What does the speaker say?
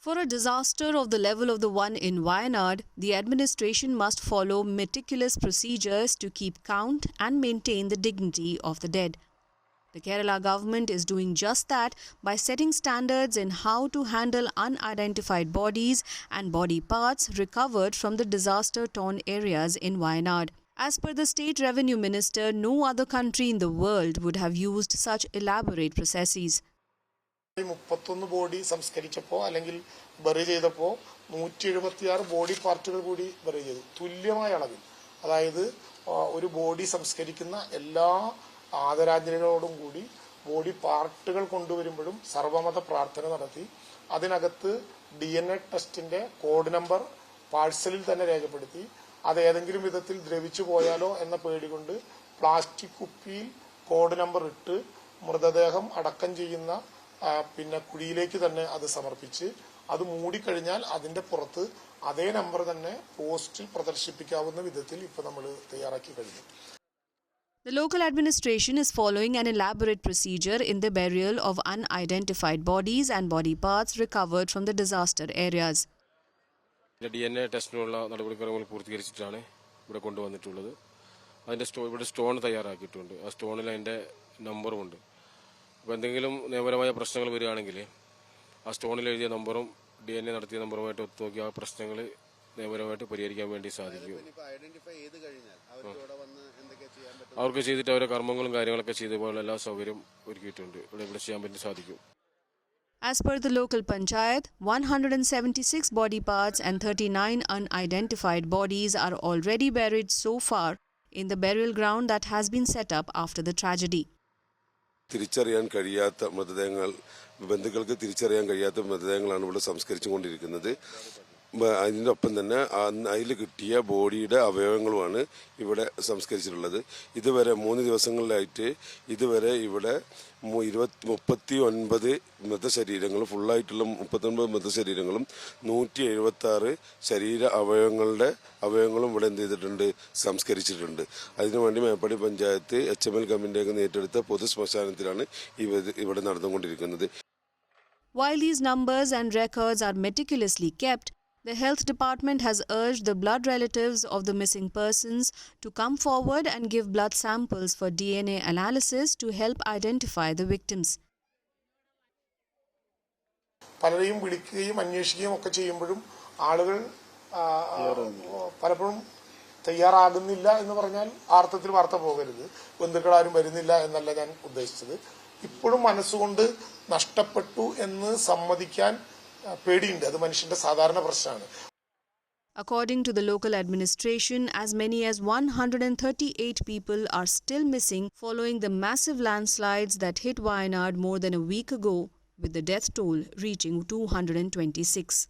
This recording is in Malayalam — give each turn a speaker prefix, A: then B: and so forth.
A: For a disaster of the level of the one in Wayanad, the administration must follow meticulous procedures to keep count and maintain the dignity of the dead. The Kerala government is doing just that by setting standards in how to handle unidentified bodies and body parts recovered from the disaster-torn areas in Wayanad. As per the State Revenue Minister, no other country in the world would have used such elaborate processes.
B: 31 body സംസ്കരിച്ചപ്പോൾ അല്ലെങ്കിൽ ബറി ചെയ്തപ്പോൾ 176 ബോഡി പാർട്ടുകൾ കൂടി ബറി ചെയ്തു തുല്യമായ അളവിൽ. അതായത് ഒരു ബോഡി സംസ്കരിക്കുന്ന എല്ലാ ആദരാഞ്ജലികളോടും കൂടി ബോഡി പാർട്ടുകൾ കൊണ്ടുവരുമ്പോഴും സർവമത പ്രാർത്ഥന നടത്തി അതിനകത്ത് DNA ടെസ്റ്റിന്റെ കോഡ് നമ്പർ പാഴ്സലിൽ തന്നെ രേഖപ്പെടുത്തി അത് ഏതെങ്കിലും വിധത്തിൽ ദ്രവിച്ചു പോയാലോ എന്ന പേടി കൊണ്ട് പ്ലാസ്റ്റിക് കുപ്പിയിൽ കോഡ് നമ്പർ ഇട്ട് മൃതദേഹം അടക്കം ചെയ്യുന്ന പിന്നെ കുഴിയിലേക്ക് തന്നെ അത് സമർപ്പിച്ച് അത് മൂടിക്കഴിഞ്ഞാൽ അതിന്റെ പുറത്ത് അതേ നമ്പർ തന്നെ പോസ്റ്റിൽ പ്രദർശിപ്പിക്കാവുന്ന വിധത്തിൽ ഇപ്പോൾ നമ്മൾ തയ്യാറാക്കി കഴിഞ്ഞു.
A: The local administration is following an elaborate procedure in the burial of unidentified bodies and body parts recovered from the disaster areas.
C: DNA ടെസ്റ്റിനുള്ള നടപടിക്രമങ്ങൾ പൂർത്തീകരിച്ചിട്ടാണ് ഇവിടെ കൊണ്ടുവന്നിട്ടുള്ളത്. അതിന്റെ ഇവിടെ സ്റ്റോൺ തയ്യാറാക്കിയിട്ടുണ്ട്. ആ സ്റ്റോണിൽ അതിന്റെ നമ്പറുമുണ്ട്. അപ്പോൾ എന്തെങ്കിലും നിയമപരമായ പ്രശ്നങ്ങൾ വരികയാണെങ്കിൽ ആ സ്റ്റോണിൽ എഴുതിയ നമ്പറും DNA നടത്തിയ നമ്പറുമായിട്ട് ഒത്തുനോക്കി ആ പ്രശ്നങ്ങൾ നിയമപരമായിട്ട് പരിഹരിക്കാൻ വേണ്ടി സാധിക്കും. അവർക്ക് ചെയ്തിട്ട് അവരുടെ കർമ്മങ്ങളും കാര്യങ്ങളൊക്കെ ചെയ്തപ്പോൾ എല്ലാ സൗകര്യം ഒരുക്കിയിട്ടുണ്ട്. ഇവിടെ ചെയ്യാൻ വേണ്ടി സാധിക്കും.
A: As per the local panchayat, 176 body parts and 39 unidentified bodies are already buried so far in the burial ground that has been set up after the tragedy.
D: തിരിച്ചറിയാൻ കഴിയാത്ത മൃതദേഹങ്ങൾ ബന്ധുക്കൾക്ക് തിരിച്ചറിയാൻ കഴിയാത്ത മൃതദേഹങ്ങളാണ് ഇവിടെ സംസ്കരിച്ചുകൊണ്ടിരിക്കുന്നത്. അതിനൊപ്പം തന്നെ അതിൽ കിട്ടിയ ബോഡിയുടെ അവയവങ്ങളുമാണ് ഇവിടെ സംസ്കരിച്ചിട്ടുള്ളത്. ഇതുവരെ 3 ദിവസങ്ങളിലായിട്ട് ഇതുവരെ ഇവിടെ 39 മൃതശരീരങ്ങളും ഫുള്ളായിട്ടുള്ള 39 മൃതശരീരങ്ങളും 176 ശരീര അവയവങ്ങളും ഇവിടെ എന്ത് ചെയ്തിട്ടുണ്ട്, സംസ്കരിച്ചിട്ടുണ്ട്. അതിനുവേണ്ടി മേപ്പാടി പഞ്ചായത്ത് HML കമ്മിറ്റിയൊക്കെ നേരിട്ടെടുത്ത പൊതു ശ്മശാനത്തിലാണ് ഇവിടെ നടന്നുകൊണ്ടിരിക്കുന്നത്.
A: While these numbers and records are meticulously kept, the health department has urged the blood relatives of the missing persons to come forward and give blood samples for DNA analysis to help identify the victims.
B: പലരെയും വിളിക്കുകയും അന്വേഷിക്കുകയും ഒക്കെ ചെയ്യുമ്പോഴും ആളുകൾ പലപ്പോഴും തയ്യാറാകുന്നില്ല എന്ന് പറഞ്ഞാൽ ആർത്ഥത്തിൽ വാർത്ത പോകരുത്. ബന്ധുക്കളാരും വരുന്നില്ല എന്നല്ല ഞാൻ ഉദ്ദേശിച്ചത്. ഇപ്പോഴും മനസ്സുകൊണ്ട് നഷ്ടപ്പെട്ടു എന്ന് സമ്മതിക്കാൻ പേടിയുണ്ട്. അത് മനുഷ്യന്റെ സാധാരണ പ്രശ്നമാണ്.
A: According to the local administration, as many as 138 people are still missing following the massive landslides that hit Wayanad more than a week ago, with the death toll reaching 226.